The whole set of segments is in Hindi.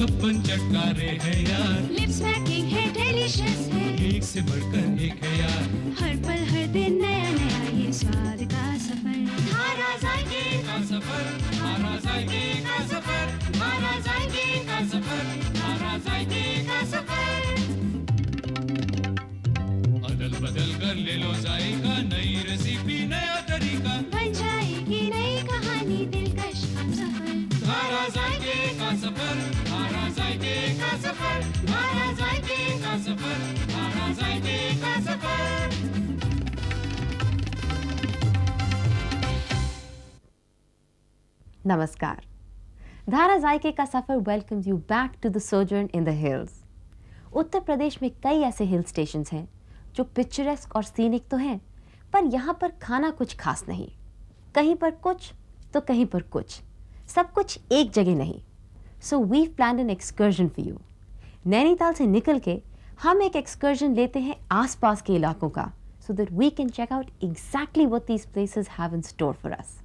56 चटकारे हैं यार, लिप स्मैकिंग है, डिलीशियस है, एक से बढ़कर एक है यार, हर पल हर दिन नया नया ये स्वाद का सफर। धारा जायके का सफर, धारा जायके का सफर, धारा जायके का सफर, धारा जायके का सफर। अदल बदल कर ले लो जायका, नई रेसिपी नया तरीका, बन जाएगी नई कहानी दिलकश हम सफर। धारा जायके का सफर, धारा जायके का सफर, धारा जायके का सफर, धारा जायके का सफर। नमस्कार। धारा जायके का सफर welcomes you back to the sojourn in the hills. Uttar Pradesh में कई ऐसे हिल स्टेशंस हैं जो पिक्चरेस्क और सीनिक तो हैं, पर यहाँ पर खाना कुछ खास नहीं। कहीं पर कुछ तो कहीं पर कुछ, सब कुछ एक जगह नहीं। So we planned an excursion for you. Nainital से निकल के हम एक एक्सकर्जन लेते हैं आसपास के इलाकों का, so that we can check out exactly what these places have in store for us.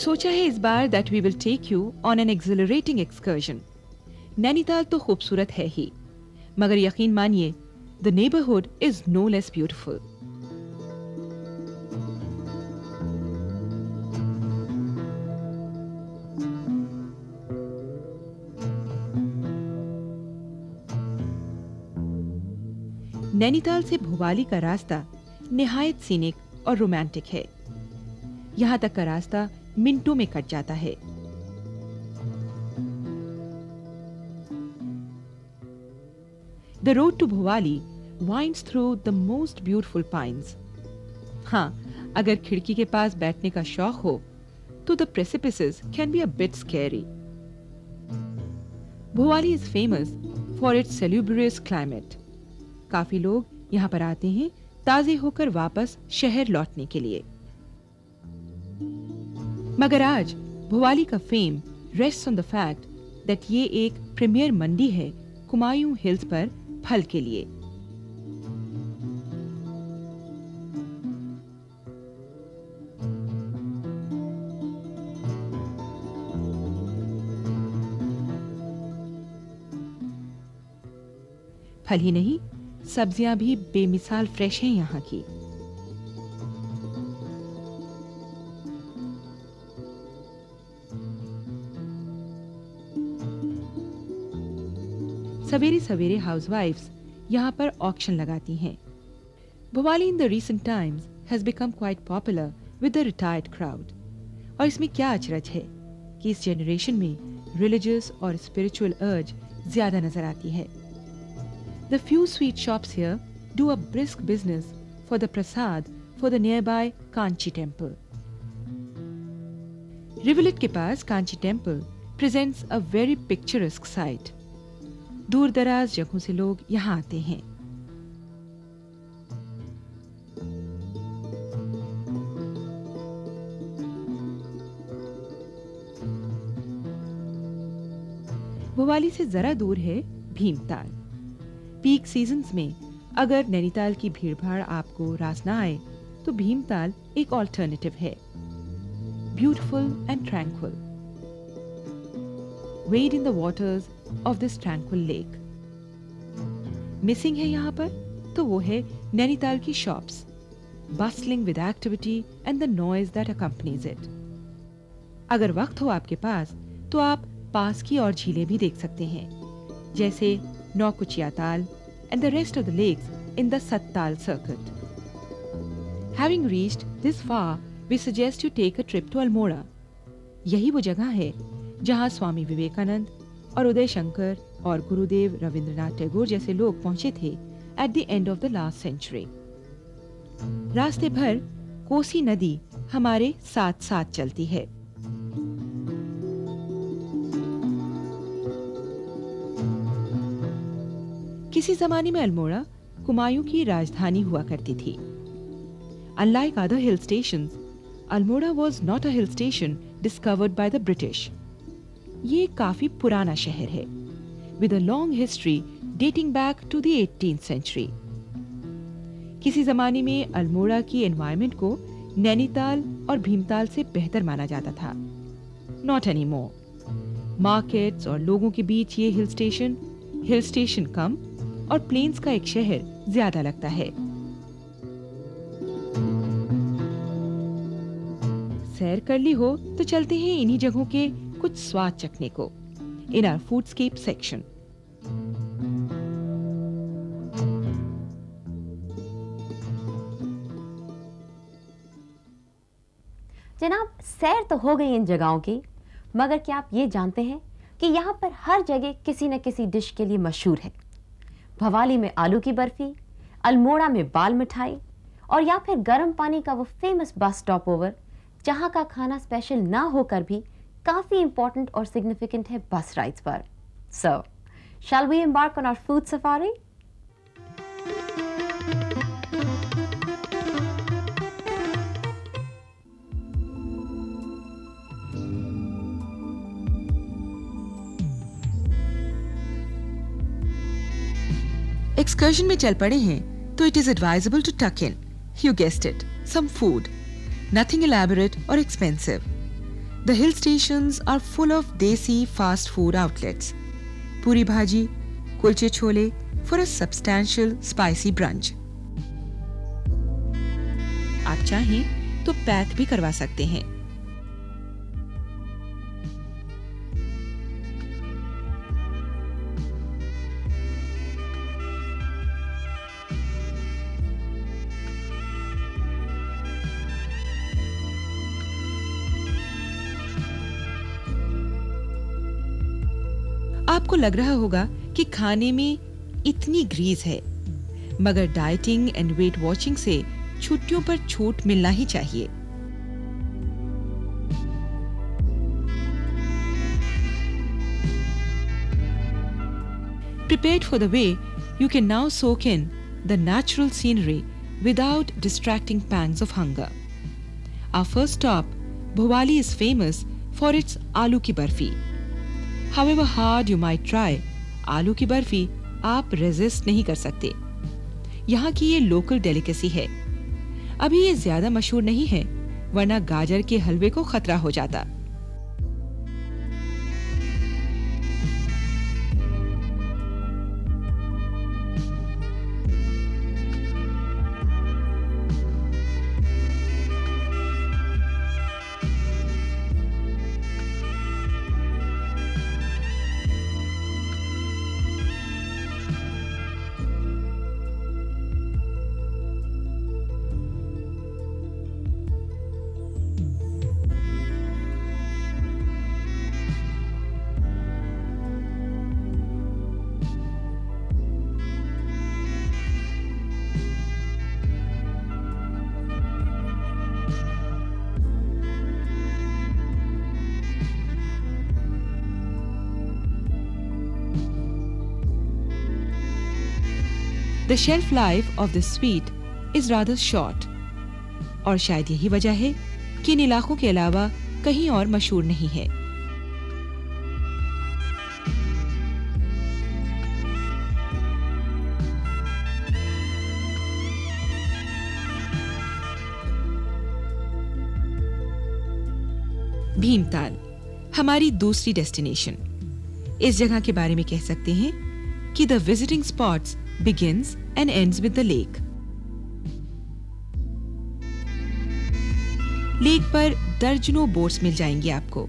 सोचा है इस बार that we will take you on an accelerating excursion. Nainital तो खूबसूरत है ही, मगर यकीन मानिए the neighbourhood is no less beautiful. Nainital से भोपाली का रास्ता निहायत सीनिक और रोमांटिक है। यहाँ तक का रास्ता मिनटों में कट जाता है। The road to Bhowali winds through the most beautiful pines. हाँ, अगर खिड़की के पास बैठने का शौक हो तो the precipices can be a bit scary. Bhowali is famous for its salubrious climate. काफी लोग यहाँ पर आते हैं ताजे होकर वापस शहर लौटने के लिए। मगर आज भोपाली का fame rests on the fact that ये एक प्रीमियर मंडी है कुमायूं हिल्स पर फल के लिए। फल ही नहीं, सब्जियां भी बेमिसाल फ्रेश हैं यहाँ की। सवेरे सवेरे हाउसवाइफ्स यहाँ पर ऑक्शन लगाती हैं। Bhopali in the recent times has become quite popular with the retired crowd. और इसमें क्या अचरज है कि इस जनरेशन में रिलीजियस और स्पिरिचुअल अर्ज ज्यादा नजर आती है। The few sweet shops here do a brisk business for the prasad for the nearby Kainchi temple. Rivulet के पास Kainchi temple presents a very picturesque site. दूर दराज जगहों से लोग यहाँ आते हैं। भोपाली से जरा दूर है भीमताल। पीक सीजन्स में अगर नैनीताल की भीड़भाड़ आपको रास ना आए तो भीमताल एक ऑल्टरनेटिव है। Beautiful and tranquil, wade in the waters of this tranquil lake. Missing है यहाँ पर तो वो है नैनीताल की shops, bustling with activity and the noise that accompanies it. अगर वक्त हो आपके पास तो आप पास की और झीलें भी देख सकते हैं, जैसे नौकुचिया ताल and the rest of the lakes in the Sattal circuit. Having reached this far, we suggest you take a trip to Almora. यही वो जगह है जहाँ स्वामी विवेकानंद और उदय शंकर और गुरुदेव रविंद्रनाथ टैगोर जैसे लोग पहुंचे थे at the end of the last century. रास्ते भर कोसी नदी हमारे साथ साथ चलती है। किसी जमाने में अल्मोड़ा कुमायूं की राजधानी हुआ करती थी। Unlike other hill stations, Almora was not a hill station discovered by the British. ये काफी पुराना शहर है, with a long history dating back to the 18th century. किसी जमाने में अल्मोड़ा की एनवायरनमेंट को नैनीताल और भीमताल से बेहतर माना जाता था। Not anymore. मार्केट्स और लोगों के बीच ये हिल स्टेशन कम और प्लेन्स का एक शहर ज्यादा लगता है। सैर कर ली हो तो चलते हैं इन्हीं जगहों के कुछ स्वाद चखने को इन आवर फूडस्केप सेक्शन। जनाब, सैर तो हो गई इन जगहों की, मगर क्या आप ये जानते हैं कि यहाँ पर हर जगह किसी न किसी डिश के लिए मशहूर है। भवाली में आलू की बर्फी, अल्मोड़ा में बाल मिठाई, और या फिर गर्म पानी का वो फेमस बस स्टॉप ओवर जहाँ का खाना स्पेशल ना होकर भी काफी इंपॉर्टेंट और सिग्निफिकेंट है बस राइड्स पर। So shall we embark on our food safari? Excursion में चल पड़े हैं तो it is advisable to tuck in, you guessed it, some food, nothing elaborate और expensive. The hill stations are full of desi fast food outlets, puri bhaji, kulche chole for a substantial spicy brunch. आप चाहें तो पैक भी करवा सकते हैं। आपको लग रहा होगा कि खाने में इतनी ग्रीस है, मगर डाइटिंग एंड वेट वॉचिंग से छुट्टियों पर छूट मिलना ही चाहिए। Prepared for the way, you can now soak in the natural scenery without distracting pangs of hunger. Our first stop, Bhuwali, is famous for its aloo ki barfi. However hard you might try, आलू की बर्फी आप रेजिस्ट नहीं कर सकते। यहाँ की ये लोकल डेलिकेसी है। अभी ये ज्यादा मशहूर नहीं है, वरना गाजर के हलवे को खतरा हो जाता। The shelf life of this sweet is rather short, और शायद यही वजह है कि इन इलाकों के अलावा कहीं और मशहूर नहीं है। भीमताल, हमारी दूसरी डेस्टिनेशन। इस जगह के बारे में कह सकते हैं कि the visiting spots begins and ends with the lake. Lake पर दर्जनों बोट्स मिल जाएंगी आपको,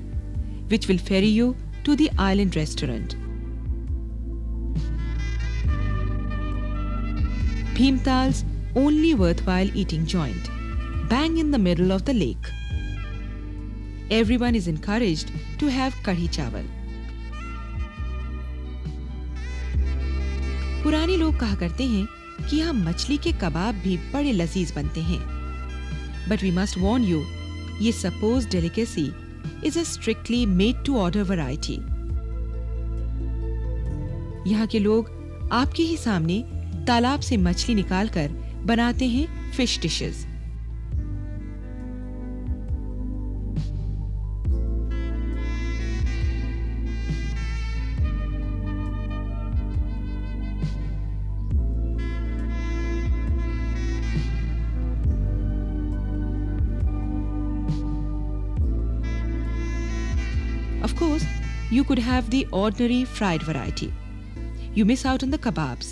which will ferry you to the island restaurant. Bhimtal's only worthwhile eating joint, bang in the middle of the lake. Everyone is encouraged to have कढ़ी चावल. पुराने लोग कहा करते हैं कि यहाँ मछली के कबाब भी बड़े लजीज बनते हैं। But we must warn you, ये supposed delicacy is a strictly made to order variety. यहाँ के लोग आपके ही सामने तालाब से मछली निकालकर बनाते हैं fish dishes. Of course, you could have the ordinary fried variety. You miss out on the kebabs.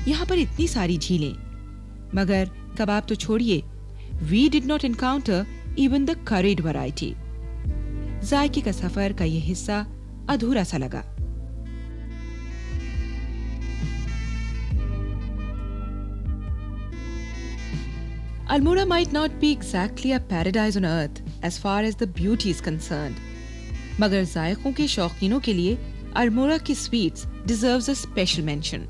यहाँ पर इतनी सारी झीलें, मगर कबाब तो छोड़िए, we did not encounter even the curried variety. जायके का सफर का यह हिस्सा अधूरा सा लगा। Almora might not be exactly a paradise on earth as far as the beauty is concerned, मगर जायकों के शौकीनों के लिए अल्मोड़ा की sweets deserves a special mention.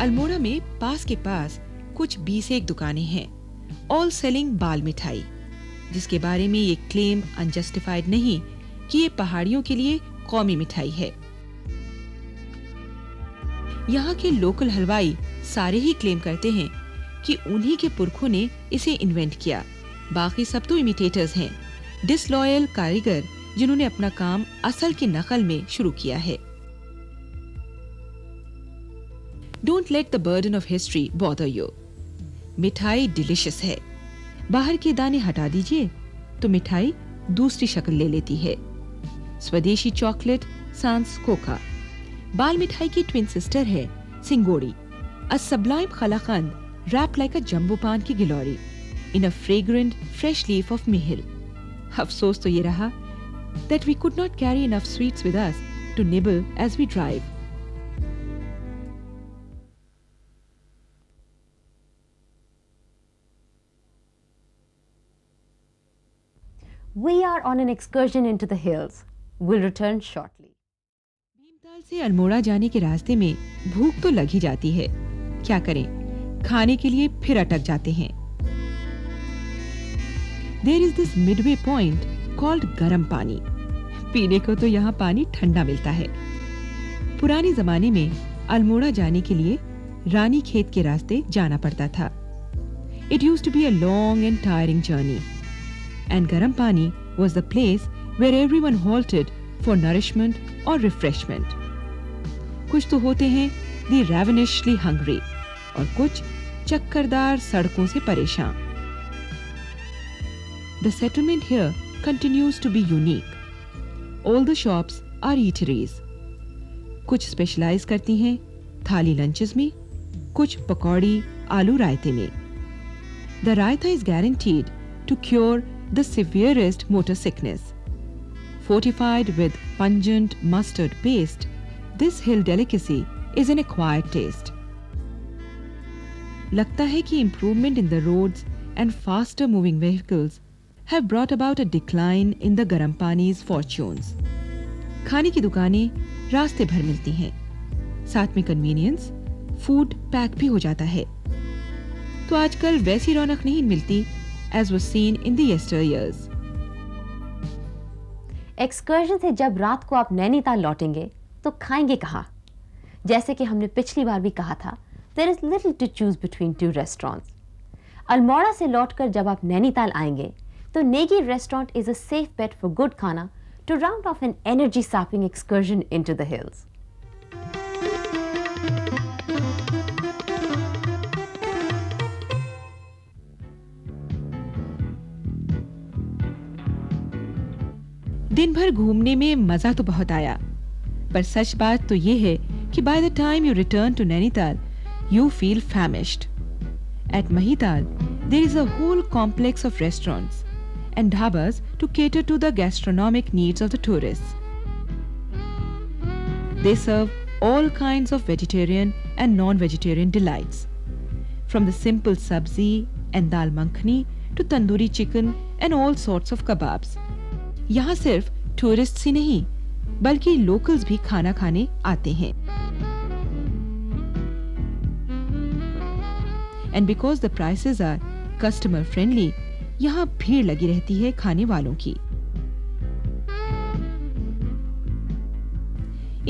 Almora में पास के पास कुछ 20 दुकानें हैं, all selling बाल मिठाई, जिसके बारे में ये क्लेम अनजस्टिफाइड नहीं कि ये पहाड़ियों के लिए कौमी मिठाई है। यहाँ के लोकल हलवाई सारे ही क्लेम करते हैं कि उन्हीं के पुरखों ने इसे इन्वेंट किया, बाकी सब तो इमिटेटर्स हैं, डिसलॉयल कारीगर जिन्होंने अपना काम असल की नकल में शुरू किया है। Don't let the burden of history bother you. मिठाई डिलिशियस है, बाहर के दाने हटा दीजिए तो मिठाई दूसरी शक्ल ले लेती है। स्वदेशी चॉकलेट सांस कोका। बाल मिठाई की ट्विन सिस्टर है Singodi, a sublime khalaqand wrapped like a jumbo pan की glory in a fragrant fresh leaf of mihil. अफसोस तो ये रहा that we could not carry enough sweets with us to nibble as we drive. We are on an excursion into the hills. We'll return shortly. Bhimtal से अल्मोड़ा जाने के रास्ते में भूख तो लग ही जाती है, क्या करें, खाने के लिए फिर अटक जाते हैं। There is this midway point called गरम पानी। पीने को तो यहाँ पानी ठंडा मिलता है। पुराने जमाने में अल्मोड़ा जाने के लिए रानी खेत के रास्ते जाना पड़ता था। It used to be a long and tiring journey. And गरम पानी was the place where everyone halted for nourishment or refreshment. कुछ तो होते हैं the ravenously hungry और कुछ चक्करदार सड़कों से परेशान। The settlement here continues to be unique. All the shops are eateries. कुछ स्पेशलाइज करती हैं थाली लंचेस में, कुछ पकौड़ी आलू रायते में। The raita is guaranteed to cure the severest motor sickness. Fortified with pungent mustard paste, this hill delicacy is an acquired taste. लगता है कि improvement in the roads and faster moving vehicles have brought about a decline in the गरम पानी's fortunes. खाने की दुकानें रास्ते भर मिलती हैं, साथ में कन्वीनियंस, फूड पैक भी हो जाता है। तो आजकल वैसी रौनक नहीं मिलती as was seen in the yesteryears. Excursion से जब रात को आप नैनीताल लौटेंगे तो खाएंगे कहाँ? जैसे कि हमने पिछली बार भी कहा था, there is little to choose between two restaurants. Almora से लौटकर जब आप नैनीताल आएंगे तो Negi restaurant is a safe bet for good खाना to round off an energy-sapping excursion into the hills. दिन भर घूमने में मजा तो बहुत आया, पर सच बात तो ये है कि by the time you return to Nainital, you feel famished. At Mahital, there is a whole complex of restaurants and dhabas to cater to the gastronomic needs of the tourists. They serve all kinds of vegetarian and non-vegetarian delights, from the simple sabzi and dal makhani to tandoori chicken and all sorts of kebabs. यहाँ सिर्फ टूरिस्ट्स ही नहीं बल्कि लोकल्स भी खाना खाने आते हैं। And because the prices are customer friendly, यहाँ भीड़ लगी रहती है खाने वालों की।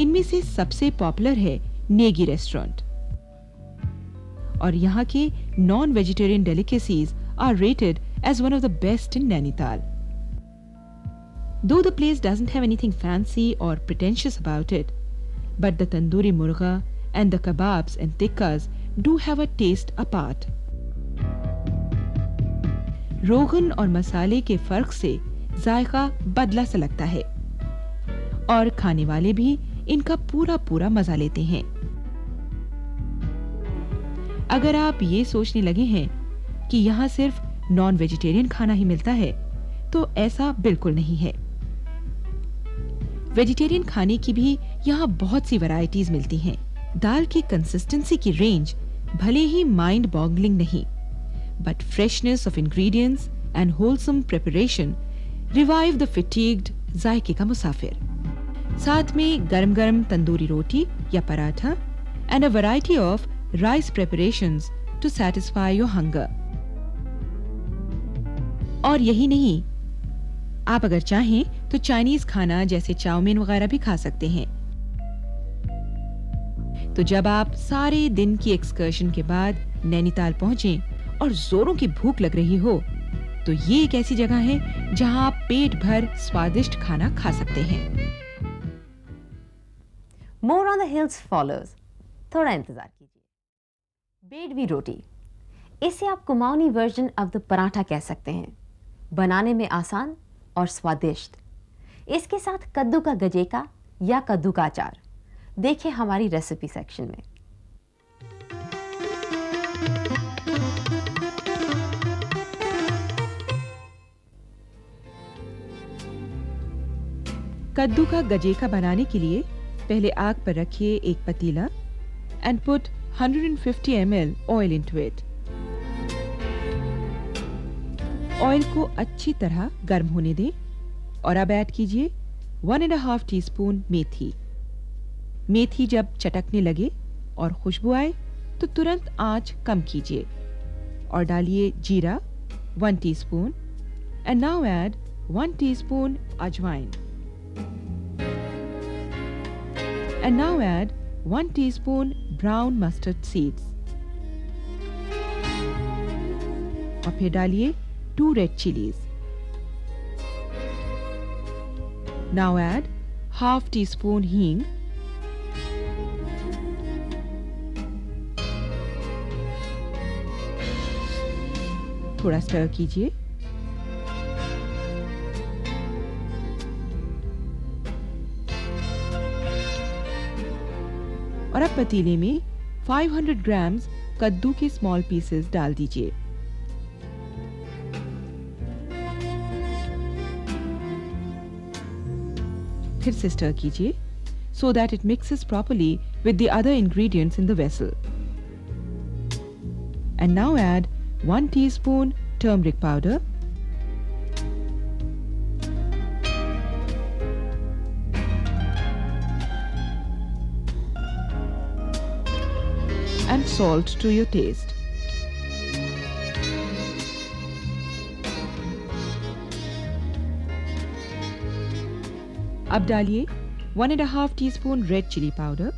इनमें से सबसे पॉपुलर है नेगी रेस्टोरेंट, और यहाँ के non vegetarian delicacies are rated as one of the best in Nainital. Though the place doesn't have anything fancy or pretentious about it, but the tandoori murga and the kebabs and tikkas do have a taste apart. रोगन और मसाले के फर्क से जायका बदला सा लगता है, और खाने वाले भी इनका पूरा मजा लेते हैं। अगर आप ये सोचने लगे हैं कि यहाँ सिर्फ नॉन वेजिटेरियन खाना ही मिलता है, तो ऐसा बिल्कुल नहीं है। वेजिटेरियन खाने की भी यहाँ बहुत सी वैरायटीज मिलती हैं। दाल की कंसिस्टेंसी की रेंज भले ही माइंड बॉगलिंग नहीं, but freshness of ingredients and wholesome preparation revive the fatigued जायके का मुसाफिर। साथ में गरम गरम तंदूरी रोटी या paratha and a variety of rice preparations to satisfy your hunger. और यही नहीं, आप अगर चाहें तो चाइनीज खाना जैसे चाउमीन वगैरह भी खा सकते हैं। तो जब आप सारे दिन की एक्सकर्शन के बाद नैनीताल पहुंचें और जोरों की भूख लग रही हो, तो ये एक ऐसी जगह है जहां आप पेट भर स्वादिष्ट खाना खा सकते हैं। More on the hills follows. थोड़ा इंतजार कीजिए। बेडवी रोटी, इसे आप Kumaoni version of the paratha कह सकते हैं। बनाने में आसान और स्वादिष्ट। इसके साथ कद्दू का गजेका या कद्दू का अचार। देखिए हमारी रेसिपी सेक्शन में। कद्दू का गजेका बनाने के लिए पहले आग पर रखिए एक पतीला and put 150 ml oil into it. Oil को अच्छी तरह गर्म होने दें और अब ऐड कीजिए 1.5 टीस्पून मेथी। मेथी जब चटकने लगे और खुशबू आए तो तुरंत आंच कम कीजिए और डालिए जीरा 1 teaspoon and now add 1 teaspoon ajwain and now add 1 teaspoon brown mustard seeds और फिर डालिए 2 red chilies. Now add half teaspoon हींग, थोड़ा स्टर कीजिए और अब पतीले में 500 ग्राम्स कद्दू के स्मॉल पीसेस डाल दीजिए। फिर से स्टर कीजिए so that it mixes properly with the other ingredients in the vessel. And now add 1 teaspoon turmeric powder, and salt to your taste. अब डालिए 1.5 टीस्पून रेड चिली पाउडर,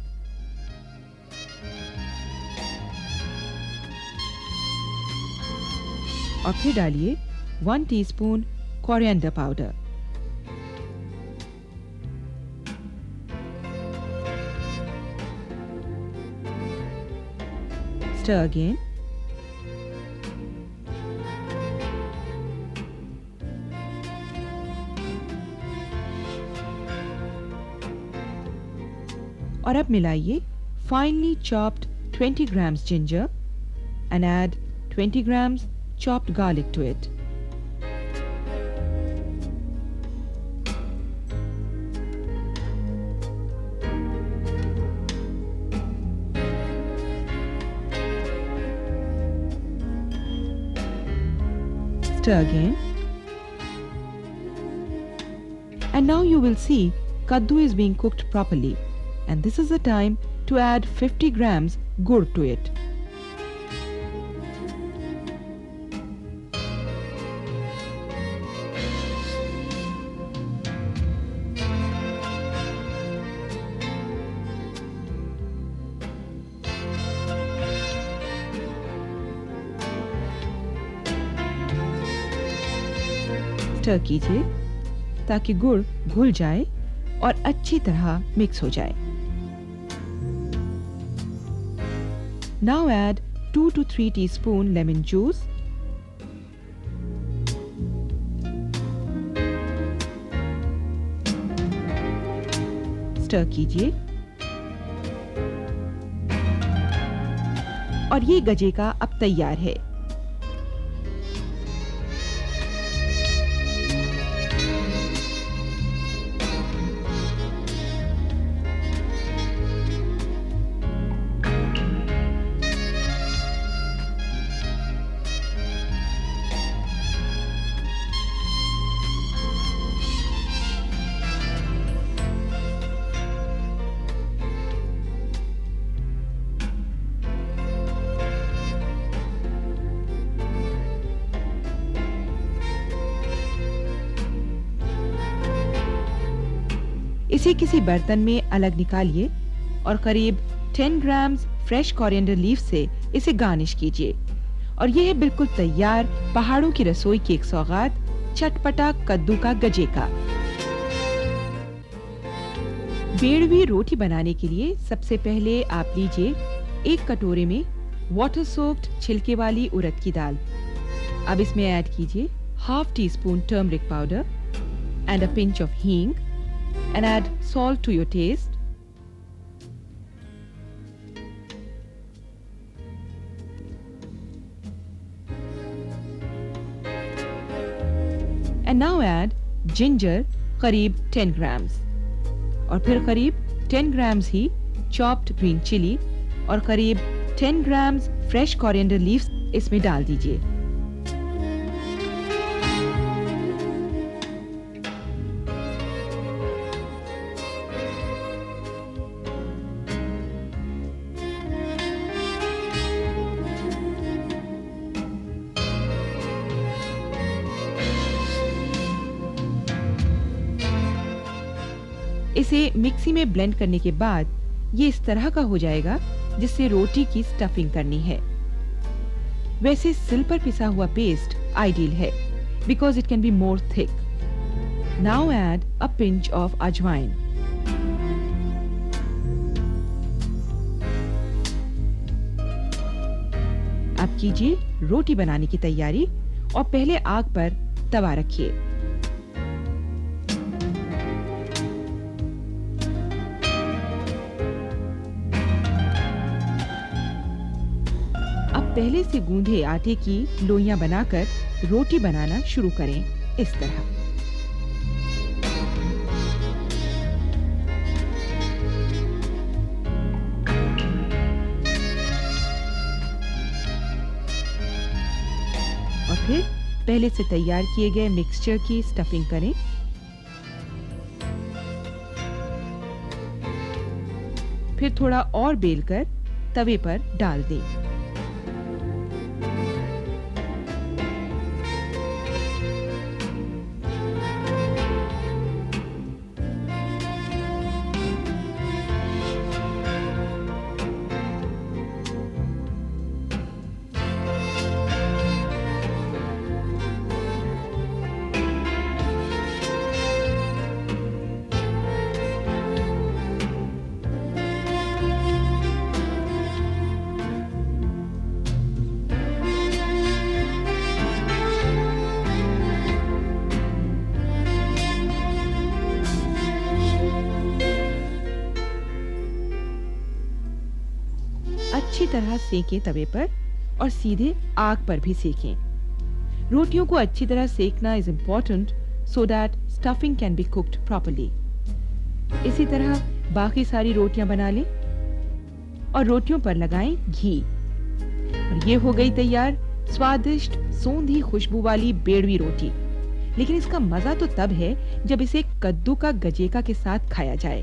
और फिर डालिए 1 teaspoon coriander powder. Stir again. और अब मिलाइए finely chopped 20 grams ginger and add 20 grams chopped garlic to it. Stir again. And now you will see kaddu is being cooked properly, and this is the time to add 50 grams gur to it. Stir कीजिए ताकि गुड़ घुल जाए और अच्छी तरह मिक्स हो जाए। Now add 2 to 3 teaspoon lemon juice, stir कीजिए और ये गजेका अब तैयार है। इसे किसी बर्तन में अलग निकालिए और करीब 10 ग्राम फ्रेश कोरिएंडर लीफ से इसे गार्निश कीजिए। और यह है बिल्कुल तैयार पहाड़ों की रसोई की एक सौगात, चटपटा कद्दू का गजेका। बेड़वी रोटी बनाने के लिए सबसे पहले आप लीजिए एक कटोरे में वाटर सोक्ड छिलके वाली उड़द की दाल। अब इसमें ऐड कीजिए half tea spoon turmeric powder and a pinch of हींग and add salt to your taste. And now add ginger करीब 10 grams और फिर करीब 10 grams ही chopped green chili और करीब 10 grams fresh coriander leaves इसमें डाल दीजिए। इसे मिक्सी में ब्लेंड करने के बाद ये इस तरह का हो जाएगा जिससे रोटी की स्टफिंग करनी है। वैसे सिल पर पिसा हुआ पेस्ट आइडियल है because it can be more thick. Now add a pinch of अजवाइन। अब कीजिए रोटी बनाने की तैयारी और पहले आग पर तवा रखिए। पहले से गूंधे आटे की लोइयां बनाकर रोटी बनाना शुरू करें इस तरह। और फिर पहले से तैयार किए गए मिक्सचर की स्टफिंग करें। फिर थोड़ा और बेलकर तवे पर डाल दें। अच्छी तरह सेकें तवे पर और सीधे आग पर भी सेकें। रोटियों को अच्छी तरह सेकना is important so that stuffing can be cooked properly. इसी तरह बाकी सारी रोटियां बना लें और रोटियों पर लगाएं घी। और ये हो गई तैयार स्वादिष्ट सोंधी खुशबू वाली बेड़वी रोटी। लेकिन इसका मजा तो तब है जब इसे कद्दू का गजेका के साथ खाया जाए।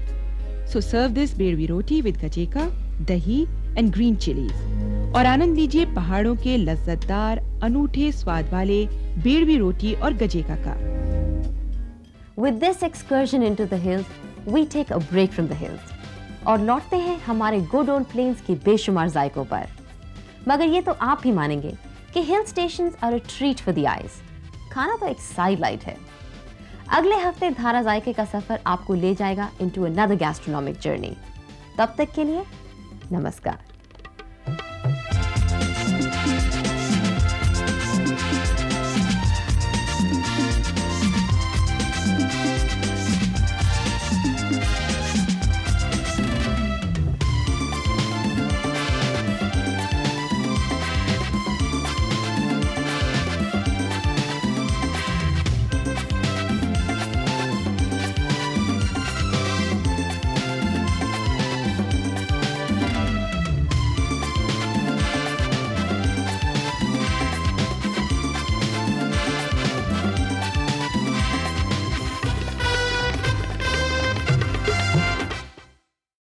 सो सर्व दिस बेड़वी रोटी विद गजेका, दही एंड ग्रीन चिलीज और आनंद लीजिए पहाड़ों के लज्जतदार अनूठे स्वाद वाले बेड़वी रोटी और गजेका का। With this excursion into the hills, we take a break from the hills और लौटते हैं हमारे good old plains के बेशुमार जायकों पर। मगर ये तो आप ही मानेंगे कि hill stations are a treat for the eyes। खाना तो एक साइड लाइट है। अगले हफ्ते धारा जायके का सफर आपको ले जाएगा इनटू अनदर गैस्ट्रोनॉमिक जर्नी। तब तक के लिए नमस्कार।